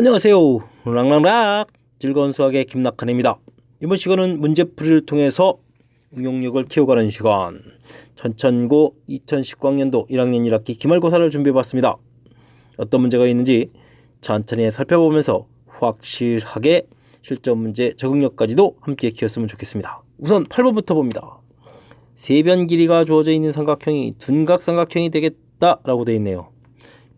안녕하세요. 랑랑락 즐거운 수학의 김낙한입니다. 이번 시간은 문제풀이를 통해서 응용력을 키워가는 시간, 전천고 2019학년도 1학년 1학기 기말고사를 준비해봤습니다. 어떤 문제가 있는지 천천히 살펴보면서 확실하게 실전 문제 적응력까지도 함께 키웠으면 좋겠습니다. 우선 8번부터 봅니다. 세변 길이가 주어져 있는 삼각형이 둔각 삼각형이 되겠다라고 되어 있네요.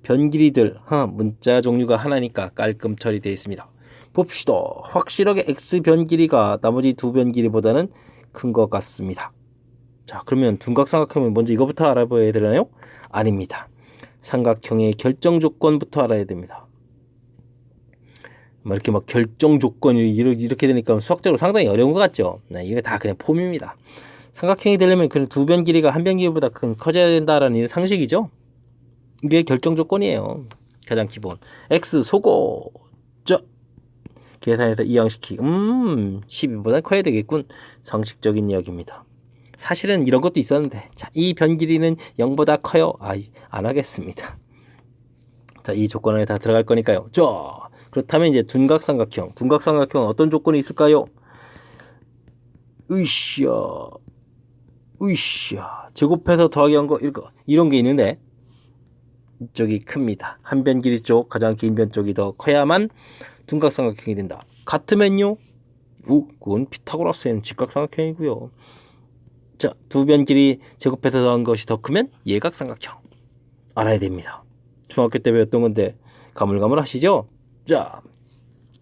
변 길이들 문자 종류가 하나니까 깔끔 처리되어 있습니다. 봅시다. 확실하게 x 변 길이가 나머지 두 변 길이보다는 큰 것 같습니다. 자, 그러면 둔각 삼각형은 먼저 이거부터 알아봐야 되나요? 아닙니다. 삼각형의 결정 조건부터 알아야 됩니다. 이렇게 막 결정 조건이 이렇게 되니까 수학적으로 상당히 어려운 것 같죠? 네, 이게 다 그냥 폼입니다. 삼각형이 되려면 그냥 두 변 길이가 한 변 길이보다 커져야 된다라는 상식이죠. 이게 결정 조건이에요. 가장 기본. x 소거 계산해서 이항시키 12보다 커야 되겠군. 상식적인 이야기입니다. 사실은 이런 것도 있었는데, 자, 이 변 길이는 0보다 커요. 안 하겠습니다. 자, 이 조건 안에 다 들어갈 거니까요. 자, 그렇다면 이제 둔각삼각형. 둔각삼각형은 어떤 조건이 있을까요? 으쌰 제곱해서 더하기 한 거 이런 게 있는데, 이쪽이 큽니다. 한 변 길이 쪽, 가장 긴 변 쪽이 더 커야만 둔각삼각형이 된다. 같으면요? 그건 피타고라스에는 직각삼각형이고요. 자, 두 변 길이 제곱해서 더한 것이 더 크면 예각삼각형. 알아야 됩니다. 중학교 때 배웠던 건데 가물가물하시죠? 자,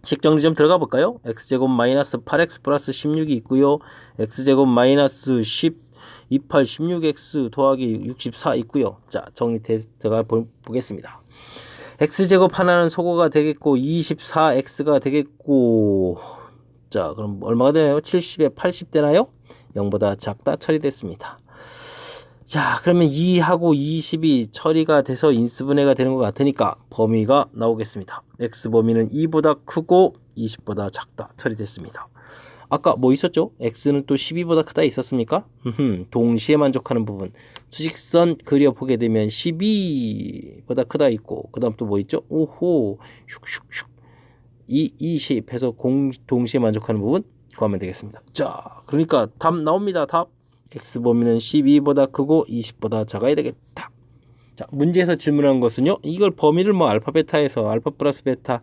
식정리 좀 들어가 볼까요? x제곱 마이너스 8x 플러스 16이 있고요. x제곱 마이너스 10 28, 16x 더하기 64 있고요. 자, 정리 들어가 보겠습니다. x제곱 하나는 소거가 되겠고 24x가 되겠고, 자, 그럼 얼마가 되나요? 70에 80 되나요? 0보다 작다 처리됐습니다. 자, 그러면 2하고 20이 처리가 돼서 인수분해가 되는 것 같으니까 범위가 나오겠습니다. x 범위는 2보다 크고 20보다 작다 처리됐습니다. 아까 뭐 있었죠? x는 또 12보다 크다 있었습니까? 동시에 만족하는 부분. 수직선 그려보게 되면 12보다 크다 있고, 그 다음 또 뭐 있죠? 오호, 슉슉슉. 20 해서 동시에 만족하는 부분 구하면 되겠습니다. 자, 그러니까 답 나옵니다. 답. x 범위는 12보다 크고 20보다 작아야 되겠다. 자, 문제에서 질문한 것은요, 이걸 범위를 뭐 알파 베타에서 알파 플러스 베타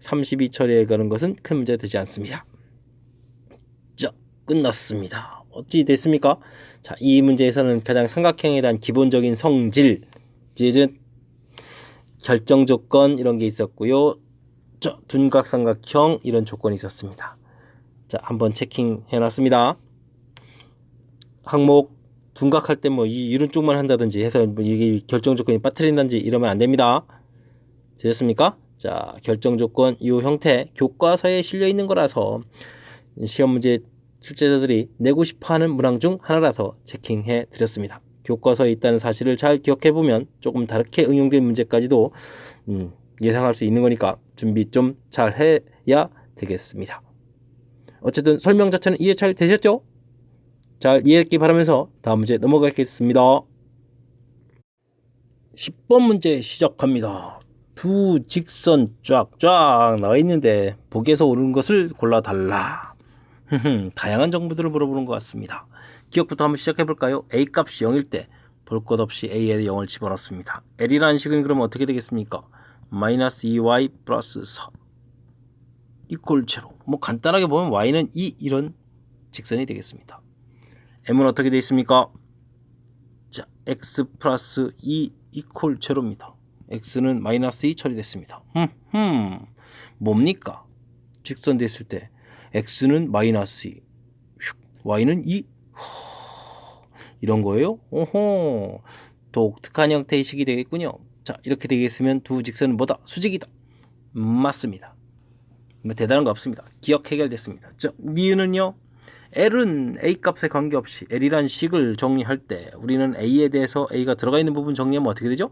32 처리해 가는 것은 큰 문제 되지 않습니다. 자, 끝났습니다. 어찌 됐습니까? 자, 이 문제에서는 가장 삼각형에 대한 기본적인 성질, 즉 결정 조건 이런 게 있었고요. 자, 둔각 삼각형 이런 조건이 있었습니다. 자, 한번 체킹해 놨습니다. 항목 둔각할 때 뭐 이런 쪽만 한다든지 해서 뭐 이게 결정 조건이 빠뜨린다든지 이러면 안 됩니다. 되셨습니까? 자, 결정 조건 이 형태 교과서에 실려 있는 거라서 시험 문제 출제자들이 내고 싶어하는 문항 중 하나라서 체킹해 드렸습니다. 교과서에 있다는 사실을 잘 기억해 보면 조금 다르게 응용된 문제까지도 예상할 수 있는 거니까 준비 좀 잘 해야 되겠습니다. 어쨌든 설명 자체는 이해 잘 되셨죠? 잘 이해했기 바라면서 다음 문제 넘어가겠습니다. 10번 문제 시작합니다. 두 직선 쫙쫙 나와 있는데 보기에서 옳은 것을 골라달라. 다양한 정보들을 물어보는 것 같습니다. 기억부터 한번 시작해볼까요? A 값이 0일 때 볼 것 없이 A에 0을 집어넣습니다. L이라는 식은 그러면 어떻게 되겠습니까? 마이너스 2y 플러스 4 이퀄 제로. 뭐 간단하게 보면 y는 2 이런 직선이 되겠습니다. m은 어떻게 되어 있습니까? 자, x 플러스 2 이퀄 제로입니다. x는 마이너스 2 처리됐습니다. 뭡니까? 직선 됐을 때 x는 마이너스 2, y는 2. 이런 거예요? 오호, 독특한 형태의 식이 되겠군요. 자, 이렇게 되겠으면 두 직선은 뭐다? 수직이다. 맞습니다. 뭐 대단한 거 없습니다. 기억 해결됐습니다. 자, 미은은요, L은 A 값에 관계없이 L이란 식을 정리할 때 우리는 A에 대해서 A가 들어가 있는 부분 정리하면 어떻게 되죠?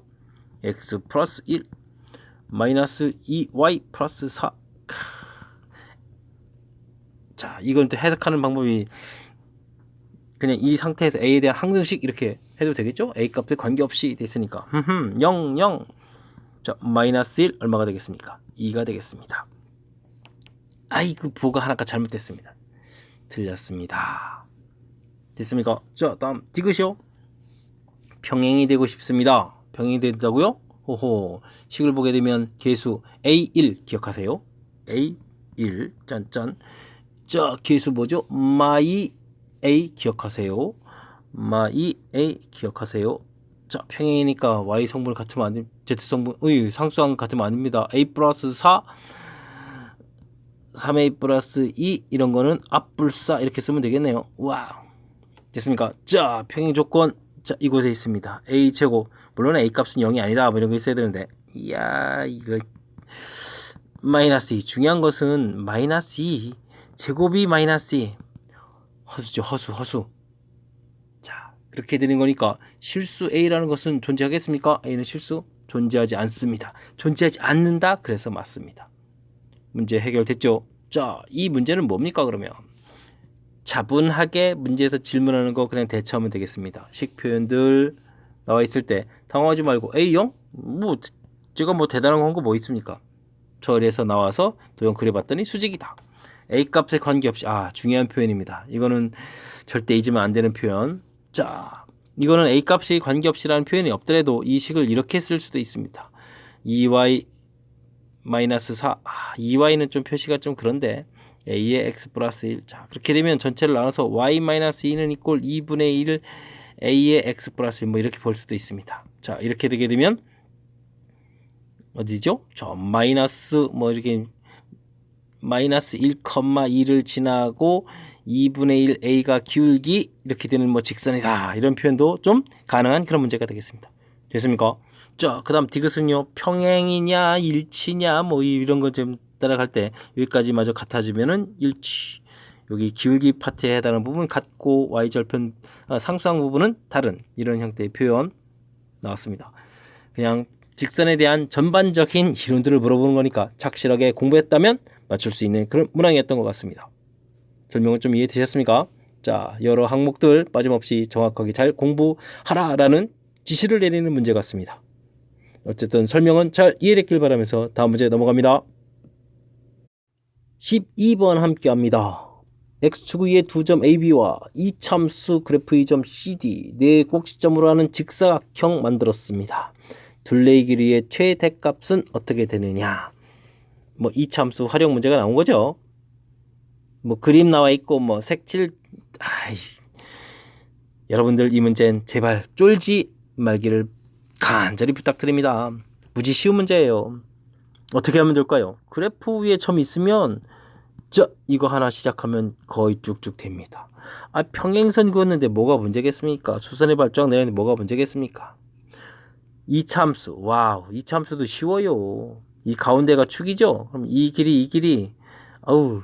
x 플러스 1 마이너스 2y 플러스 4. 자, 이건 또 해석하는 방법이 그냥 이 상태에서 A에 대한 항등식 이렇게 해도 되겠죠? A 값에 관계없이 됐으니까 0, 0. 자, 마이너스 1 얼마가 되겠습니까? 2가 되겠습니다. 그 부호가 하나가 잘못됐습니다. 틀렸습니다. 됐습니까? 자, 다음 디귿이요. 평행이 되고 싶습니다. 평행이 된다고요? 호호. 식을 보게 되면 계수 A1 기억하세요. A1 짠짠. 자, 계수 뭐죠? 마이 A 기억하세요. 마이 A 기억하세요. 자, 평행이니까 Y 성분 같으면 안 됩니다. Z 성분, 상수항 같으면 안 됩니다. A 플러스 4 3A 플러스 2 이런 거는 앞불사 이렇게 쓰면 되겠네요. 와우. 됐습니까? 자, 평행 조건. 자, 이곳에 있습니다. A 제곱. 물론 A 값은 0이 아니다. 뭐 이런 거 있어야 되는데. 이야, 이거 마이너스 2. 중요한 것은 마이너스 2. 제곱이 마이너스 2. 허수죠. 허수. 자, 그렇게 되는 거니까 실수 A라는 것은 존재하겠습니까? A는 실수 존재하지 않습니다. 존재하지 않는다. 그래서 맞습니다. 문제 해결됐죠? 자, 이 문제는 뭡니까 그러면? 차분하게 문제에서 질문하는 거 그냥 대처하면 되겠습니다. 식 표현들 나와 있을 때 당황하지 말고 A형? 뭐 제가 뭐 대단한 거 한 거 뭐 있습니까? 처리해서 나와서 도형 그려봤더니 수직이다. A 값에 관계없이 중요한 표현입니다. 이거는 절대 잊으면 안 되는 표현. 자, 이거는 A 값이 관계없이라는 표현이 없더라도 이 식을 이렇게 쓸 수도 있습니다. 2y 마이너스 4. 2y는 좀 표시가 좀 그런데 a의 x 플러스 1. 자, 그렇게 되면 전체를 나눠서 y 마이너스 2는 이꼴 2분의 1 a의 x 플러스 1 뭐 이렇게 볼 수도 있습니다. 자, 이렇게 되게 되면 어디죠? 저 마이너스 뭐 이렇게 마이너스 1,2를 지나고 2분의 1 a가 기울기 이렇게 되는 뭐 직선이다. 이런 표현도 좀 가능한 그런 문제가 되겠습니다. 됐습니까? 자, 그 다음 디귿은요. 평행이냐 일치냐 뭐 이런 거 좀 따라갈 때 여기까지 마저 같아지면은 일치. 여기 기울기 파트에 해당하는 부분 같고 y절편 상수항 부분은 다른 이런 형태의 표현 나왔습니다. 그냥 직선에 대한 전반적인 이론들을 물어보는 거니까 착실하게 공부했다면 맞출 수 있는 그런 문항이었던 것 같습니다. 설명은 좀 이해되셨습니까? 자, 여러 항목들 빠짐없이 정확하게 잘 공부하라라는 지시를 내리는 문제 같습니다. 어쨌든 설명은 잘 이해됐길 바라면서 다음 문제 넘어갑니다. 12번 함께 합니다. x축 위의 두 점 AB와 이참수 그래프 2점 CD 네 꼭지점으로 하는 직사각형 만들었습니다. 둘레의 길이의 최대값은 어떻게 되느냐? 뭐 이참수 활용 문제가 나온 거죠. 뭐 그림 나와 있고 뭐 색칠 여러분들 이 문제는 제발 쫄지 말기를 간절히 부탁드립니다. 무지 쉬운 문제예요. 어떻게 하면 될까요? 그래프 위에 점 있으면 이거 하나 시작하면 거의 쭉쭉 됩니다. 평행선 그었는데 뭐가 문제겠습니까? 수선의 발정 내렸는데 뭐가 문제겠습니까? 이참수, 와우, 이참수도 쉬워요. 이 가운데가 축이죠? 그럼 이 길이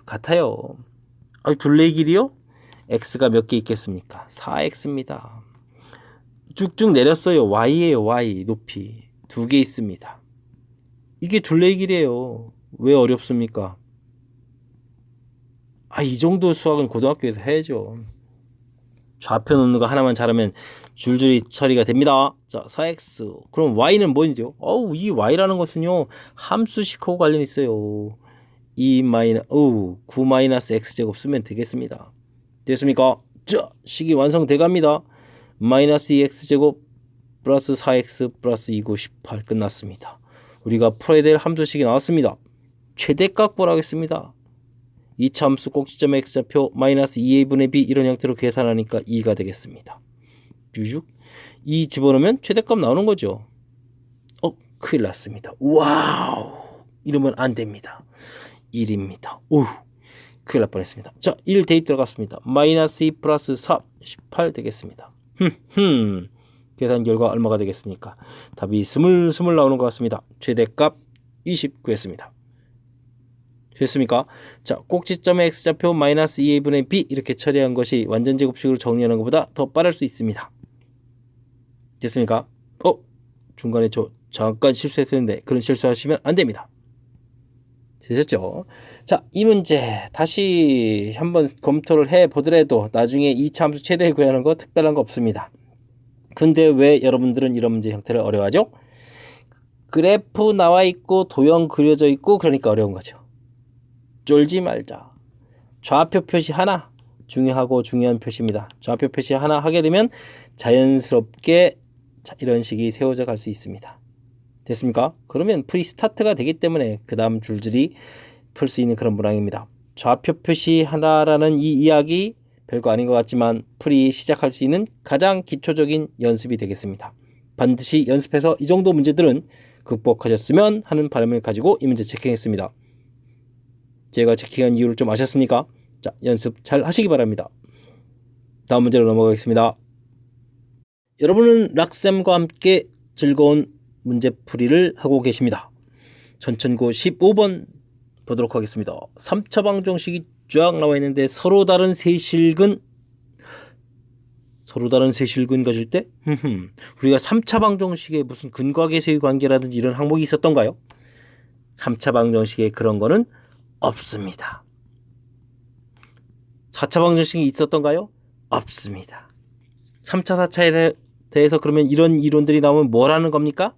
같아요. 둘레의 길이요? x가 몇 개 있겠습니까? 4x입니다. 쭉쭉 내렸어요. y예요. y 높이 2개 있습니다. 이게 둘레의 길이에요. 왜 어렵습니까? 이 정도 수학은 고등학교에서 해야죠. 좌표 놓는 거 하나만 잘하면 줄줄이 처리가 됩니다. 자, 4x. 그럼 y는 뭐죠? 이 y라는 것은요. 함수식하고 관련이 있어요. 9 마이너스 x제곱 쓰면 되겠습니다. 됐습니까? 자, 식이 완성돼 갑니다. 마이너스 2x제곱 플러스 4x 플러스 2고 18 끝났습니다. 우리가 풀어야 될 함수식이 나왔습니다. 최대값 구하겠습니다. 이참수 꼭지점 x좌표 마이너스 2a분의 b 이런 형태로 계산하니까 2가 되겠습니다. 쭉 2 집어넣으면 최대값 나오는 거죠. 큰일 났습니다. 와우, 이러면 안 됩니다. 1입니다. 큰일 날 뻔했습니다. 자, 1 대입 들어갔습니다. 마이너스 2 플러스 4 18 되겠습니다. 계산 결과 얼마가 되겠습니까? 답이 스물스물 나오는 것 같습니다. 최대값 20 구했습니다. 됐습니까? 자, 꼭지점의 x좌표 마이너스 2a분의 b 이렇게 처리한 것이 완전제곱식으로 정리하는 것보다 더 빠를 수 있습니다. 됐습니까? 중간에 잠깐 실수했었는데 그런 실수하시면 안 됩니다. 되셨죠? 자, 이 문제 다시 한번 검토를 해보더라도 나중에 이차함수 최대 구하는 거 특별한 거 없습니다. 근데 왜 여러분들은 이런 문제 형태를 어려워하죠? 그래프 나와 있고 도형 그려져 있고 그러니까 어려운 거죠. 쫄지 말자. 좌표 표시 하나 중요하고 중요한 표시입니다. 좌표 표시 하나 하게 되면 자연스럽게 이런 식이 세워져 갈 수 있습니다. 됐습니까? 그러면 풀이 스타트가 되기 때문에 그 다음 줄줄이 풀 수 있는 그런 문항입니다. 좌표 표시 하나라는 이 이야기 별거 아닌 것 같지만 풀이 시작할 수 있는 가장 기초적인 연습이 되겠습니다. 반드시 연습해서 이 정도 문제들은 극복하셨으면 하는 바람을 가지고 이 문제 체킹했습니다. 제가 체킹한 이유를 좀 아셨습니까? 자, 연습 잘 하시기 바랍니다. 다음 문제로 넘어가겠습니다. 여러분은 락쌤과 함께 즐거운 문제풀이를 하고 계십니다. 전천고 15번 보도록 하겠습니다. 3차 방정식이 쫙 나와 있는데 서로 다른 세실근 가질 때 우리가 3차 방정식에 무슨 근과계수의 관계라든지 이런 항목이 있었던가요? 3차 방정식에 그런 거는 없습니다. 4차 방정식이 있었던가요? 없습니다. 3차, 4차에 대해서 그러면 이런 이론들이 나오면 뭐라는 겁니까?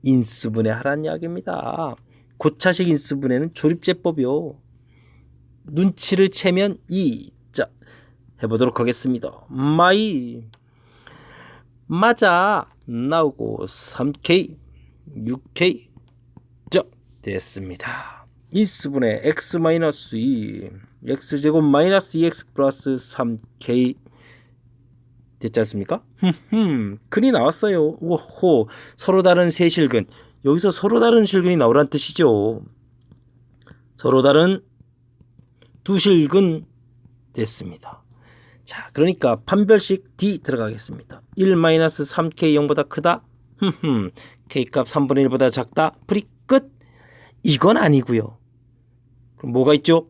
인수분해하라는 이야기입니다. 고차식 인수분해는 조립제법이요. 눈치를 채면 자, 해보도록 하겠습니다. 맞아 나오고 3K 6K 자 됐습니다. 인수분해 x-2 x제곱 마이너스 2x 플러스 3K 됐지 않습니까? 근이 나왔어요. 오호, 서로 다른 세실근. 여기서 서로 다른 실근이 나오란 뜻이죠. 서로 다른 두 실근 됐습니다. 자, 그러니까 판별식 D 들어가겠습니다. 1-3K 0보다 크다. K값 3분의 1보다 작다. 풀이 끝. 이건 아니고요. 그럼 뭐가 있죠?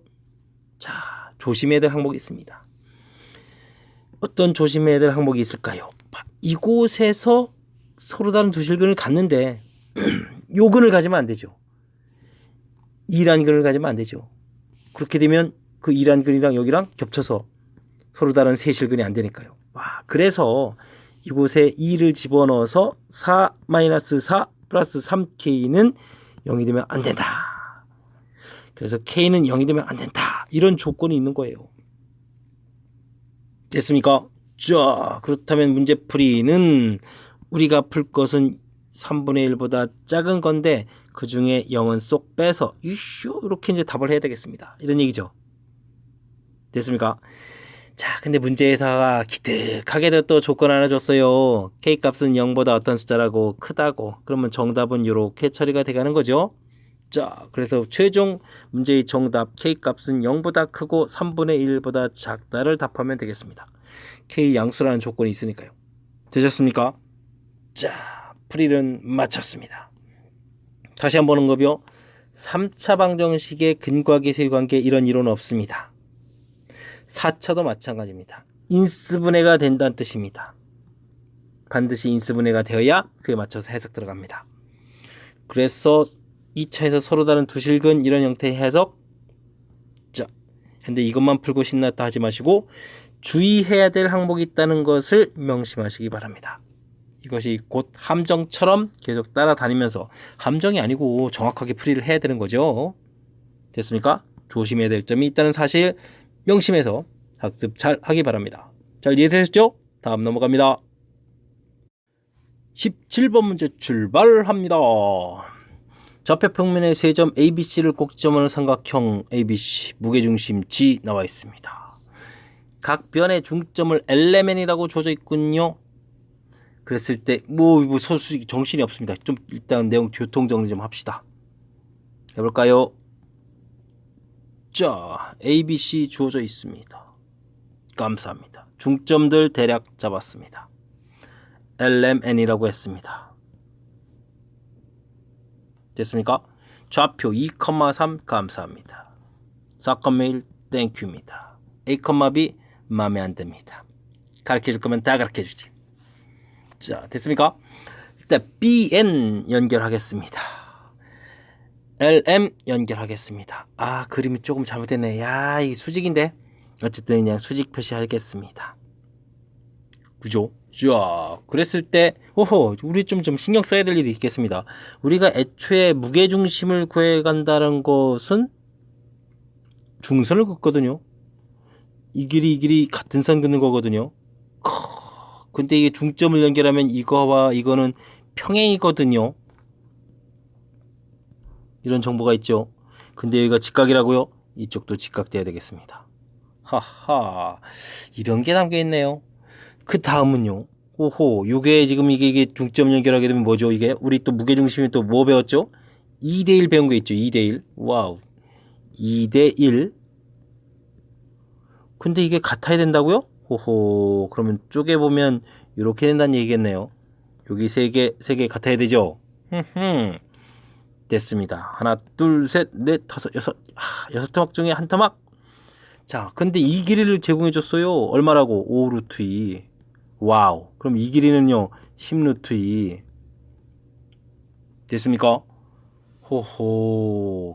자, 조심해야 될 항목이 있습니다. 어떤 조심해야 될 항목이 있을까요? 이곳에서 서로 다른 두 실근을 갖는데 요 근을 가지면 안 되죠. 2란 근을 가지면 안 되죠. 그렇게 되면 그 2란 근이랑 여기랑 겹쳐서 서로 다른 세 실근이 안 되니까요. 그래서 이곳에 2를 집어넣어서 4-4 플러스 3K는 0이 되면 안 된다. 그래서 K는 0이 되면 안 된다. 이런 조건이 있는 거예요. 됐습니까? 자, 그렇다면 문제풀이는 우리가 풀 것은 3분의 1보다 작은 건데 그 중에 0은 쏙 빼서 이렇게 이제 답을 해야 되겠습니다. 이런 얘기죠. 됐습니까? 자, 근데 문제에다가 기특하게도 또 조건 하나 줬어요. K값은 0보다 어떤 숫자라고 크다고. 그러면 정답은 이렇게 처리가 돼가는 거죠. 자, 그래서 최종 문제의 정답 K값은 0보다 크고 3분의 1보다 작다를 답하면 되겠습니다. K 양수라는 조건이 있으니까요. 되셨습니까? 자, 풀이는 마쳤습니다. 다시 한번 보는 거요. 3차 방정식의 근과계수의 관계 이런 이론은 없습니다. 4차도 마찬가지입니다. 인수분해가 된다는 뜻입니다. 반드시 인수분해가 되어야 그에 맞춰서 해석 들어갑니다. 그래서 2차에서 서로 다른 두 실근 이런 형태의 해석. 자, 근데 이것만 풀고 신났다 하지 마시고 주의해야 될 항목이 있다는 것을 명심하시기 바랍니다. 이것이 곧 함정처럼 계속 따라다니면서 함정이 아니고 정확하게 풀이를 해야 되는 거죠. 됐습니까? 조심해야 될 점이 있다는 사실 명심해서 학습 잘 하기 바랍니다. 잘 이해되셨죠? 다음 넘어갑니다. 17번 문제 출발합니다. 좌표 평면의 세 점 ABC를 꼭지점하는 삼각형 ABC 무게중심 G 나와 있습니다. 각 변의 중점을 LMN이라고 줘져 있군요. 그랬을 때 소수식 정신이 없습니다. 좀 일단 내용 교통 정리 좀 합시다. 해볼까요? 자, ABC 주어져 있습니다. 감사합니다. 중점들 대략 잡았습니다. LMN이라고 했습니다. 됐습니까? 좌표 2,3 감사합니다. 4,1 땡큐입니다. A, B 마음에 안 듭니다. 가르쳐줄 거면 다 가르쳐주지. 자, 됐습니까? 일단 BN 연결하겠습니다. LM 연결하겠습니다. 그림이 조금 잘못됐네. 이 수직인데 어쨌든 그냥 수직 표시하겠습니다. 그죠? 자, 그랬을 때, 우리 좀 신경 써야 될 일이 있겠습니다. 우리가 애초에 무게중심을 구해간다는 것은 중선을 긋거든요. 이 길이 같은 선 긋는 거거든요. 근데 이게 중점을 연결하면 이거와 이거는 평행이거든요. 이런 정보가 있죠. 근데 여기가 직각이라고요? 이쪽도 직각돼야 되겠습니다. 하하, 이런 게 담겨 있네요. 그 다음은요. 요게 지금 이게 중점 연결하게 되면 뭐죠? 이게 우리 또 무게중심이 또 뭐 배웠죠? 2대1 배운 거 있죠. 2대1. 와우. 2대1. 근데 이게 같아야 된다고요? 그러면 쪼개보면 이렇게 된다는 얘기겠네요. 여기 세 개 같아야 되죠? 됐습니다. 하나, 둘, 셋, 넷, 다섯, 여섯. 여섯 토막 중에 한 토막. 자, 근데 이 길이를 제공해 줬어요. 얼마라고? 5 루트 2. 와우. 그럼 이 길이는요, 10 루트 2. 됐습니까?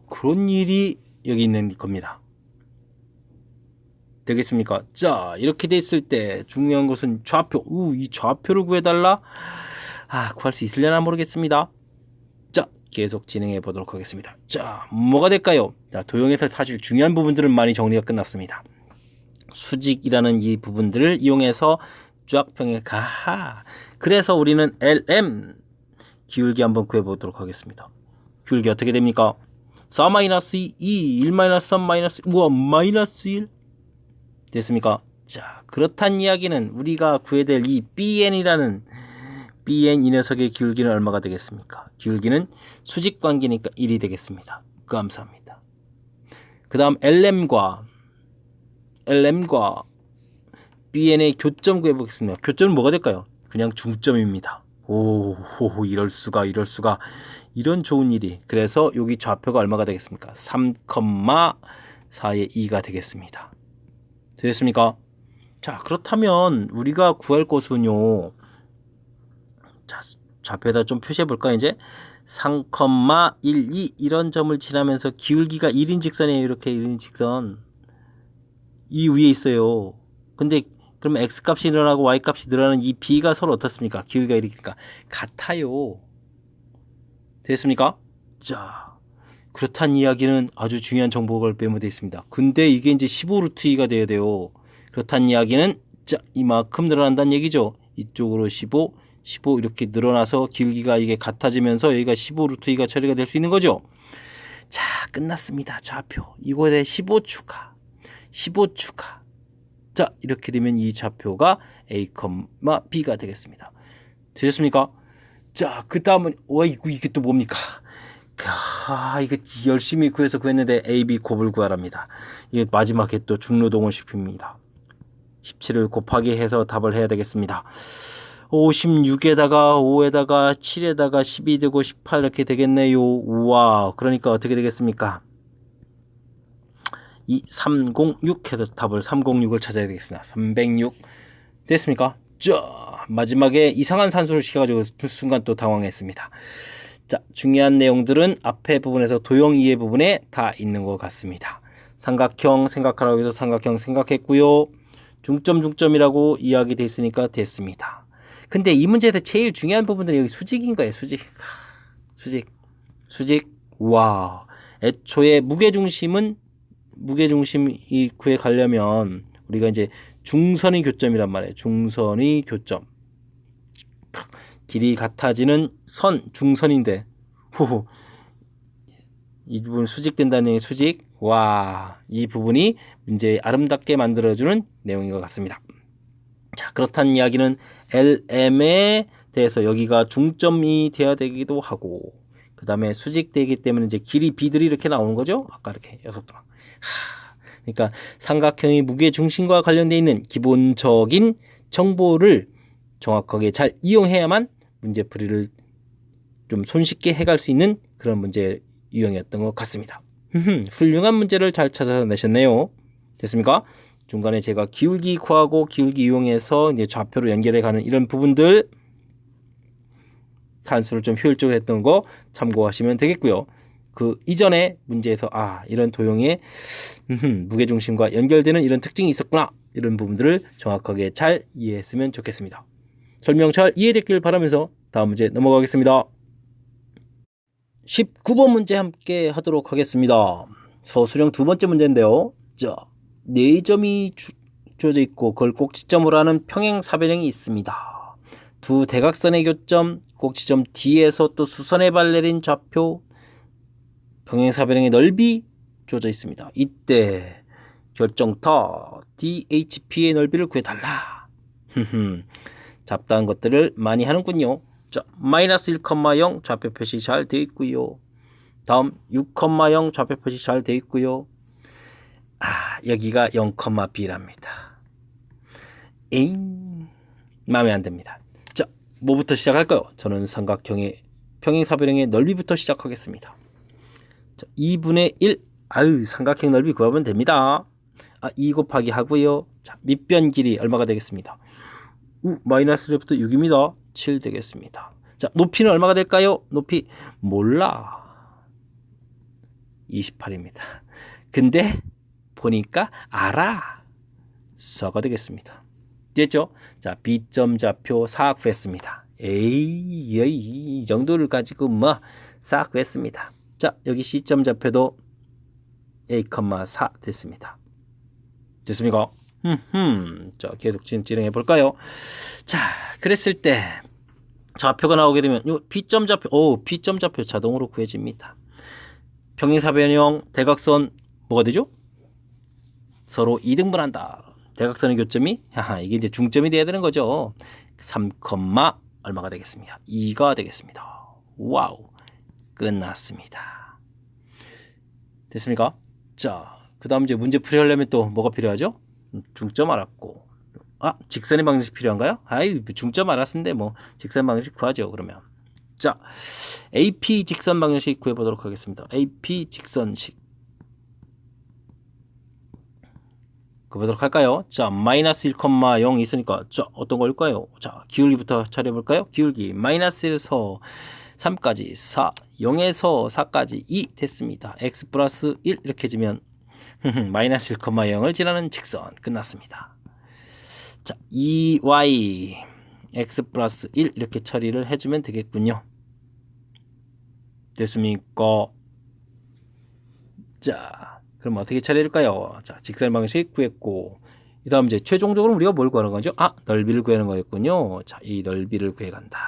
그런 일이 여기 있는 겁니다. 되겠습니까? 자, 이렇게 됐을 때 중요한 것은 좌표. 이 좌표를 구해달라? 구할 수 있으려나 모르겠습니다. 자, 계속 진행해 보도록 하겠습니다. 자, 뭐가 될까요? 자, 도형에서 사실 중요한 부분들은 많이 정리가 끝났습니다. 수직이라는 이 부분들을 이용해서 쫙 평행 가하. 그래서 우리는 LM 기울기 한번 구해보도록 하겠습니다. 기울기 어떻게 됩니까? 4-2, 1-3, 우와, -1 됐습니까? 자, 그렇단 이야기는 우리가 구해야 될 이 BN이라는 BN 이 녀석의 기울기는 얼마가 되겠습니까? 기울기는 수직 관계니까 1이 되겠습니다. 감사합니다. 그 다음 LM과 BN의 교점 구해보겠습니다. 교점은 뭐가 될까요? 그냥 중점입니다. 이럴 수가. 이런 좋은 일이. 그래서 여기 좌표가 얼마가 되겠습니까? 3,4의 2가 되겠습니다. 되겠습니까? 자, 그렇다면 우리가 구할 것은요. 자, 좌표에다 좀 표시해 볼까 이제? 3,12 이런 점을 지나면서 기울기가 1인 직선이에요. 이렇게 1인 직선. 이 위에 있어요. 근데 그러면 x값이 늘어나고 y값이 늘어나는 이 b가 서로 어떻습니까? 기울기가 이렇게 같아요. 됐습니까? 자, 그렇다는 이야기는 아주 중요한 정보가 메모되어 있습니다. 근데 이게 이제 15 루트 2가 돼야 돼요. 그렇다는 이야기는 자, 이만큼 늘어난다는 얘기죠. 이쪽으로 15 이렇게 늘어나서 기울기가 이게 같아지면서 여기가 15 루트 2가 처리가 될 수 있는 거죠. 자, 끝났습니다. 좌표. 이거에 대해 15 추가. 자, 이렇게 되면 이 좌표가 A, B가 되겠습니다. 되셨습니까? 자, 그 다음은 이게 또 뭡니까? 이거 열심히 구했는데 A, B 곱을 구하랍니다. 이게 마지막에 또 중노동을 시킵니다. 17을 곱하기 해서 답을 해야 되겠습니다. 56에다가 5에다가 7에다가 12 되고 18 이렇게 되겠네요. 우와, 그러니까 어떻게 되겠습니까? 이 306 해서 답을 306을 찾아야 되겠습니다. 306 됐습니까? 자, 마지막에 이상한 산수를 시켜가지고 그 순간 또 당황했습니다. 자, 중요한 내용들은 앞에 부분에서 도형 이해 부분에 다 있는 것 같습니다. 삼각형 생각하라고 해서 삼각형 생각했고요. 중점이라고 이야기 돼 있으니까 됐습니다. 근데 이 문제에서 제일 중요한 부분들이 여기 수직인 거예요. 수직. 와, 애초에 무게중심이 구해 가려면 우리가 이제 중선의 교점이란 말이에요. 중선의 교점. 길이 같아지는 선, 중선인데 이 부분 수직된다는 얘기 수직. 와, 이 부분이 문제 아름답게 만들어주는 내용인 것 같습니다. 자, 그렇다는 이야기는 LM에 대해서 여기가 중점이 돼야 되기도 하고 그 다음에 수직되기 때문에 이제 길이 B들이 이렇게 나오는 거죠. 아까 이렇게 6토막. 그러니까 삼각형의 무게중심과 관련되어 있는 기본적인 정보를 정확하게 잘 이용해야만 문제풀이를 좀 손쉽게 해갈 수 있는 그런 문제 유형이었던 것 같습니다. 훌륭한 문제를 잘 찾아서 내셨네요. 됐습니까? 중간에 제가 기울기 구하고 기울기 이용해서 이제 좌표로 연결해 가는 이런 부분들 산수를 좀 효율적으로 했던 거 참고하시면 되겠고요. 그 이전에 문제에서 이런 도형의 무게중심과 연결되는 이런 특징이 있었구나, 이런 부분들을 정확하게 잘 이해했으면 좋겠습니다. 설명 잘 이해됐길 바라면서 다음 문제 넘어가겠습니다. 19번 문제 함께 하도록 하겠습니다. 서술형 두 번째 문제인데요. 자, 4점이 주어져 있고 그걸 꼭지점으로 하는 평행사변형이 있습니다. 두 대각선의 교점, 꼭지점 D에서 또 수선의 발 내린 좌표, 평행사변형의 넓이 주어져 있습니다. 이때 결정타 DHP의 넓이를 구해달라. 잡다한 것들을 많이 하는군요. 자, 마이너스 1,0 좌표 표시 잘 되어 있고요. 다음 6,0 좌표 표시 잘 되어 있고요. 여기가 0,B랍니다. 에잉, 마음에 안 듭니다. 자, 뭐부터 시작할까요? 저는 삼각형의 평행사변형의 넓이부터 시작하겠습니다. 자, 2분의 1. 삼각형 넓이 구하면 됩니다. 2 곱하기 하고요. 자, 밑변 길이 얼마가 되겠습니다? 마이너스 1부터 6입니다. 7 되겠습니다. 자, 높이는 얼마가 될까요? 높이 몰라. 28입니다. 근데 보니까 알아. 4가 되겠습니다. 됐죠? 자, B점 좌표 4 구했습니다. 이 정도를 가지고 뭐 4 구했습니다. 자, 여기 C점 좌표도 A,4 됐습니다. 됐습니까? 자, 계속 진행해 볼까요? 자, 그랬을 때 좌표가 나오게 되면 요 B점 좌표 자동으로 구해집니다. 평행사변형 대각선 뭐가 되죠? 서로 2등분한다. 대각선의 교점이 이게 이제 중점이 돼야 되는 거죠. 3, 얼마가 되겠습니다. 2가 되겠습니다. 와우, 끝났습니다. 됐습니까? 자, 그 다음 이제 문제 풀이하려면 또 뭐가 필요하죠? 중점 알았고, 직선의 방정식 필요한가요? 중점 알았는데 뭐 직선 방정식 구하죠. 그러면 자, AP 직선 방정식 구해보도록 하겠습니다. AP 직선식 구해보도록 할까요? 자, 마이너스 1,0 있으니까 자, 어떤 걸까요? 자, 기울기부터 차려볼까요? 기울기 마이너스에서 3까지 4, 0에서 4까지 2 됐습니다. x 플러스 1 이렇게 해주면 마이너스 1,0을 지나는 직선 끝났습니다. 자, 2y x 플러스 1 이렇게 처리를 해주면 되겠군요. 됐습니까? 자, 그럼 어떻게 처리할까요? 자, 직선 방식 구했고, 그 다음 이제 최종적으로 우리가 뭘 구하는 거죠? 넓이를 구하는 거였군요. 자, 이 넓이를 구해간다.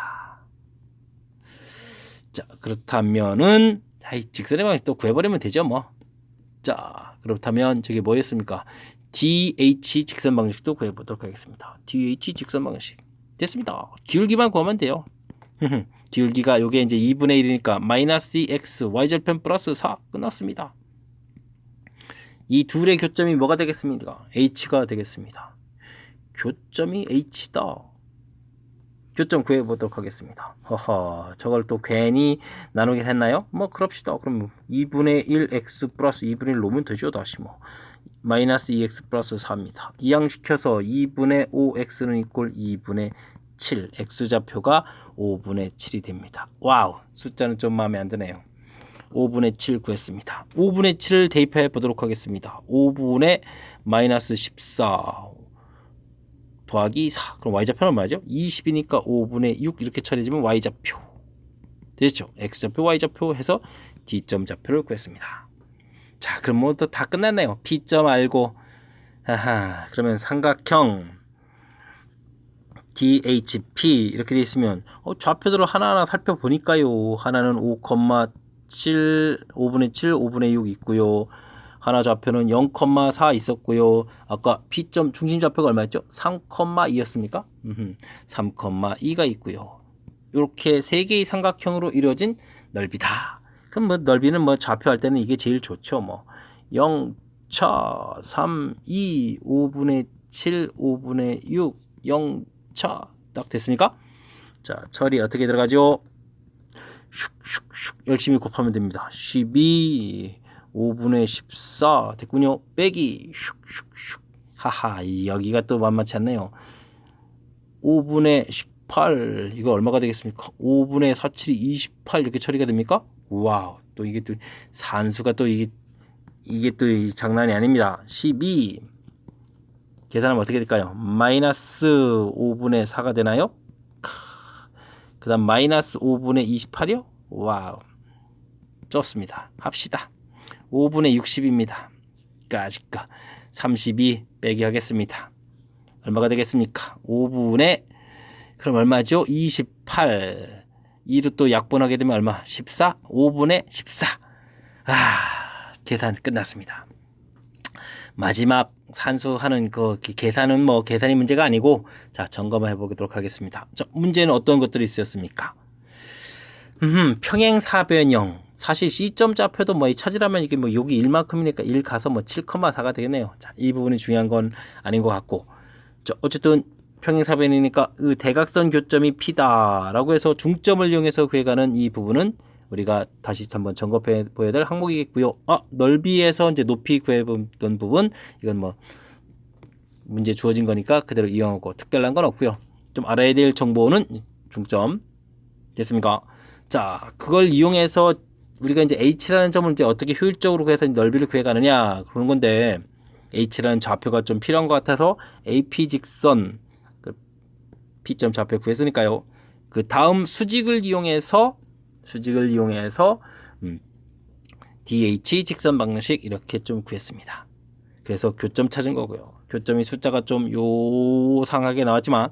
자, 그렇다면은 이 직선의 방식 또 구해버리면 되죠, 뭐. 자, 그렇다면 저게 뭐였습니까? DH 직선 방식도 구해보도록 하겠습니다. DH 직선 방식 됐습니다. 기울기만 구하면 돼요. 기울기가 요게 이제 2분의 1이니까 마이너스 x y절편 플러스 4 끝났습니다. 이 둘의 교점이 뭐가 되겠습니까? h가 되겠습니다. 교점이 h다. 교점 구해보도록 하겠습니다. 저걸 또 괜히 나누긴 했나요? 뭐 그럽시다. 그럼 2분의 1 x 플러스 2분의 1 놓으면 되죠. 다시 뭐 마이너스 2x 플러스 4입니다. 이항시켜서 2분의 5x는 이꼴 2분의 7, x좌표가 5분의 7이 됩니다. 와우, 숫자는 좀 마음에 안 드네요. 5분의 7 구했습니다. 5분의 7을 대입해 보도록 하겠습니다. 5분의 마이너스 14 더하기 4. 그럼 y좌표는 뭐죠? 20이니까 5분의 6 이렇게 처리해주면 y좌표 됐죠? x좌표, y좌표 해서 D점 좌표를 구했습니다. 자, 그럼 뭐 또 다 끝났네요. P점 알고, 그러면 삼각형 DHP 이렇게 돼 있으면 좌표들을 하나하나 살펴보니까요. 하나는 5,7, 5분의 7, 5분의 6 있고요. 하나 좌표는 0,4 있었고요. 아까 P점 중심 좌표가 얼마였죠? 3,2였습니까? 3,2가 있고요. 이렇게 세 개의 삼각형으로 이루어진 넓이다. 그럼 뭐 넓이는 뭐 좌표 할 때는 이게 제일 좋죠. 뭐 0차 3, 2, 5분의 7, 5분의 6, 0차 딱 됐습니까? 자, 처리 어떻게 들어가죠? 슉슉슉 열심히 곱하면 됩니다. 12 5분의 14 됐군요. 빼기 슉슉슉 여기가 또 만만치 않네요. 5분의 18 이거 얼마가 되겠습니까? 5분의 47이 28 이렇게 처리가 됩니까? 와우, 또 이게 또 산수가 또 이게 또 장난이 아닙니다. 12 계산하면 어떻게 될까요? 마이너스 5분의 4가 되나요? 그 다음 마이너스 5분의 28이요? 와우. 좋습니다. 합시다. 5분의 60입니다. 까짓거 32 빼기 하겠습니다. 얼마가 되겠습니까? 5분의 그럼 얼마죠? 28. 2로 또 약분하게 되면 얼마? 14? 5분의 14. 계산 끝났습니다. 마지막 산수하는 그 계산은 뭐 계산이 문제가 아니고 자 점검해 보도록 하겠습니다. 자, 문제는 어떤 것들이 있었습니까? 평행사변형. 사실 C점 좌표도 뭐 찾으려면 이게 뭐 여기 1만큼이니까 1 가서 뭐 7,4가 되겠네요. 자, 이 부분이 중요한 건 아닌 것 같고. 자, 어쨌든 평행사변이니까 대각선 교점이 P다라고 해서 중점을 이용해서 구해가는 이 부분은 우리가 다시 한번 점검해 보여야 될 항목이겠고요. 넓이에서 이제 높이 구해보던 부분 이건 뭐 문제 주어진 거니까 그대로 이용하고 특별한 건 없고요. 좀 알아야 될 정보는 중점 됐습니까? 자, 그걸 이용해서 우리가 이제 H라는 점을 이제 어떻게 효율적으로 구해서 넓이를 구해가느냐 그런 건데 H라는 좌표가 좀 필요한 것 같아서 AP 직선 그 P점 좌표 구했으니까요. 그 다음 수직을 이용해서 DH 직선 방식 이렇게 좀 구했습니다. 그래서 교점 찾은 거고요. 교점이 숫자가 좀 요상하게 나왔지만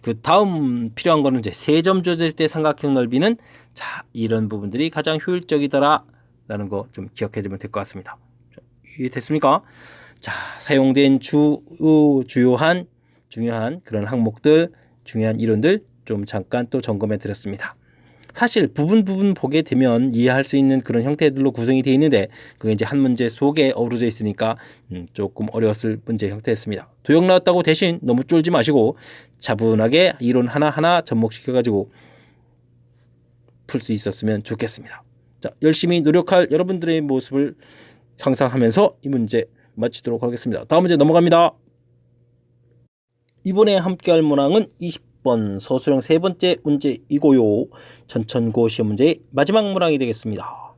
그 다음 필요한 거는 이제 세 점 조질 때 삼각형 넓이는 자 이런 부분들이 가장 효율적이더라 라는 거 좀 기억해 주면 될 것 같습니다. 이해됐습니까? 자, 사용된 중요한 그런 항목들, 중요한 이론들 좀 잠깐 또 점검해 드렸습니다. 사실 부분 보게 되면 이해할 수 있는 그런 형태들로 구성이 되어 있는데 그게 이제 한 문제 속에 어우러져 있으니까 조금 어려웠을 문제 형태였습니다. 도형 나왔다고 대신 너무 쫄지 마시고 차분하게 이론 하나하나 접목시켜 가지고 풀 수 있었으면 좋겠습니다. 자, 열심히 노력할 여러분들의 모습을 상상하면서 이 문제 마치도록 하겠습니다. 다음 문제 넘어갑니다. 이번에 함께할 문항은 20번 서술형 세 번째 문제이고요. 전천고 시험 문제의 마지막 문항이 되겠습니다.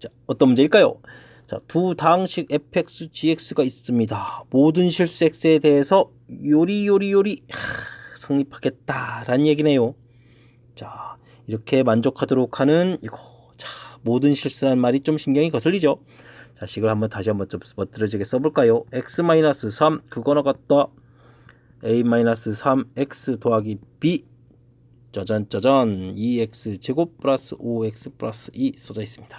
자, 어떤 문제일까요? 자, 두 다항식 fx, gx가 있습니다. 모든 실수 x에 대해서 요리 성립하겠다라는 얘기네요. 자, 이렇게 만족하도록 하는 이거. 자, 모든 실수라는 말이 좀 신경이 거슬리죠. 자, 식을 다시 한번 좀 멋들어지게 써볼까요? x-3 그거나 같다. a-3x 더하기 b 짜잔 2x 제곱 플러스 5x 플러스 2 써져 있습니다.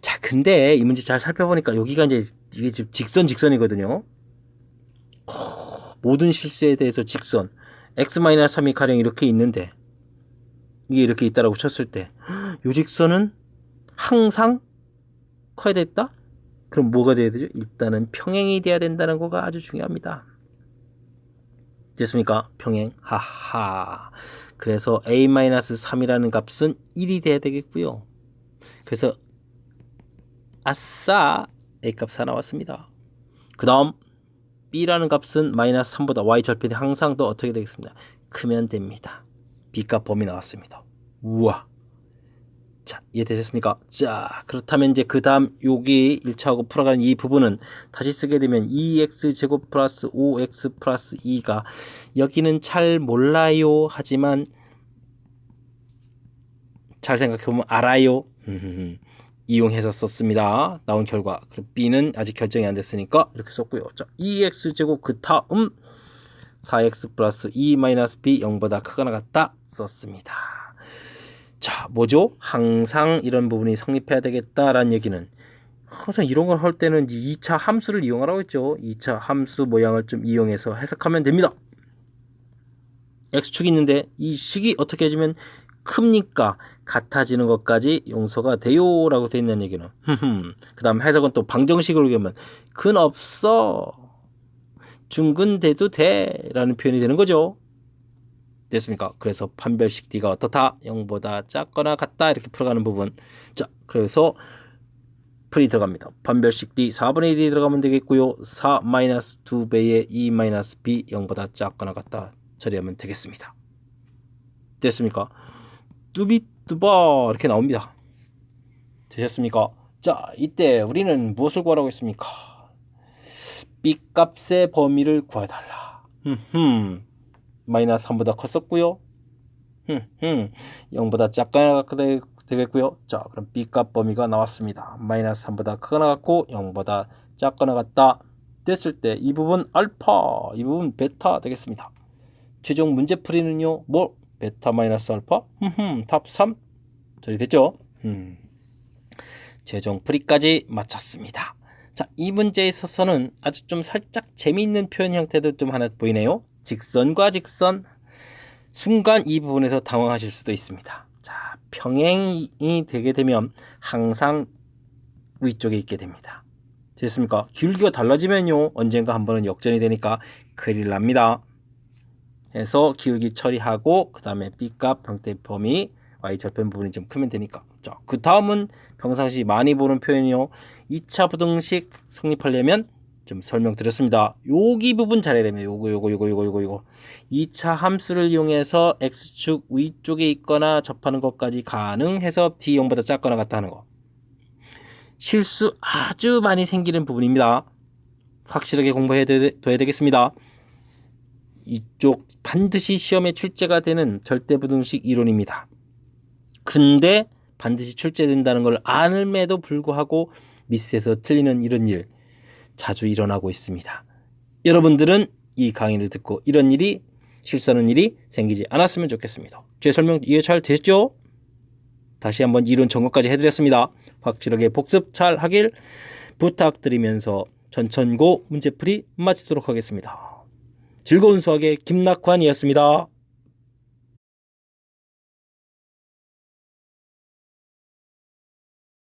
자, 근데 이 문제 잘 살펴보니까 여기가 이제 이게 지금 직선이거든요. 모든 실수에 대해서 직선 x-3이 가령 이렇게 있는데 이게 이렇게 있다라고 쳤을 때 이 직선은 항상 커야 됐다? 그럼 뭐가 돼야 되죠? 일단은 평행이 돼야 된다는 거가 아주 중요합니다. 됐습니까? 평행. 하하. 그래서 a-3이라는 값은 1이 돼야 되겠고요. 그래서 아싸 a값 4 나왔습니다. 그 다음 b라는 값은 마이너스 3보다 y 절편이 항상 더 어떻게 되겠습니다. 크면 됩니다. b값 범위 나왔습니다. 우와. 자, 이해되셨습니까? 자, 그렇다면 이제 그 다음 여기 1차하고 풀어가는 이 부분은 다시 쓰게 되면 2x 제곱 플러스 5x 플러스 2가 여기는 잘 몰라요 하지만 잘 생각해보면 알아요. 이용해서 썼습니다. 나온 결과. 그리고 b는 아직 결정이 안 됐으니까 이렇게 썼고요. 자, 2x 제곱 그 다음 4x 플러스 2 마이너스 b 0보다 크거나 같다 썼습니다. 자, 뭐죠? 항상 이런 부분이 성립해야 되겠다라는 얘기는 항상 이런 걸 할 때는 2차 함수를 이용하라고 했죠. 2차 함수 모양을 좀 이용해서 해석하면 됩니다. x축이 있는데 이 식이 어떻게 해주면 큽니까? 같아지는 것까지 용서가 돼요 라고 되어 있는 얘기는 그 다음 해석은 또 방정식으로 하면 근 없어 중근 돼도 돼 라는 표현이 되는 거죠. 됐습니까? 그래서 판별식 D가 어떻다? 0보다 작거나 같다 이렇게 풀어가는 부분. 자, 그래서 풀이 들어갑니다. 판별식 D 4분의 1이 들어가면 되겠고요. 4 마이너스 2배의 2 마이너스 B 0보다 작거나 같다 처리하면 되겠습니다. 됐습니까? 뚜비뚜바 이렇게 나옵니다. 되셨습니까? 자, 이때 우리는 무엇을 구하라고 했습니까? B 값의 범위를 구해달라. 마이너스 3보다 컸었고요. 0보다 작거나 같게 되겠고요. 자, 그럼 B값 범위가 나왔습니다. 마이너스 3보다 크거나 같고 0보다 작거나 같다 됐을 때 이 부분 알파, 이 부분 베타 되겠습니다. 최종 문제풀이는요. 뭐? 베타 마이너스 알파? 답 3. 처리됐죠? 최종 풀이까지 마쳤습니다. 자, 이 문제에 있어서는 아주 좀 살짝 재미있는 표현 형태도 좀 하나 보이네요. 직선과 직선. 순간 이 부분에서 당황하실 수도 있습니다. 자, 평행이 되게 되면 항상 위쪽에 있게 됩니다. 됐습니까? 기울기가 달라지면요. 언젠가 한 번은 역전이 되니까 큰일 납니다. 해서 기울기 처리하고 그 다음에 B값 형태 범위 Y절편 부분이 좀 크면 되니까. 자, 그 다음은 평상시 많이 보는 표현이요. 2차 부등식 성립하려면 좀 설명드렸습니다. 여기 부분 잘해야 됩니다. 요거. 2차 함수를 이용해서 X축 위쪽에 있거나 접하는 것까지 가능해서 D0보다 작거나 같다는 거. 실수 아주 많이 생기는 부분입니다. 확실하게 공부해야 되겠습니다. 이쪽 반드시 시험에 출제가 되는 절대부등식 이론입니다. 근데 반드시 출제된다는 걸 알음에도 불구하고 미스에서 틀리는 이런 일 자주 일어나고 있습니다. 여러분들은 이 강의를 듣고 이런 일이 실수하는 일이 생기지 않았으면 좋겠습니다. 제 설명 이해 잘 됐죠? 다시 한번 이론 점검까지 해드렸습니다. 확실하게 복습 잘 하길 부탁드리면서 전천고 문제풀이 마치도록 하겠습니다. 즐거운 수학의 김낙환이었습니다.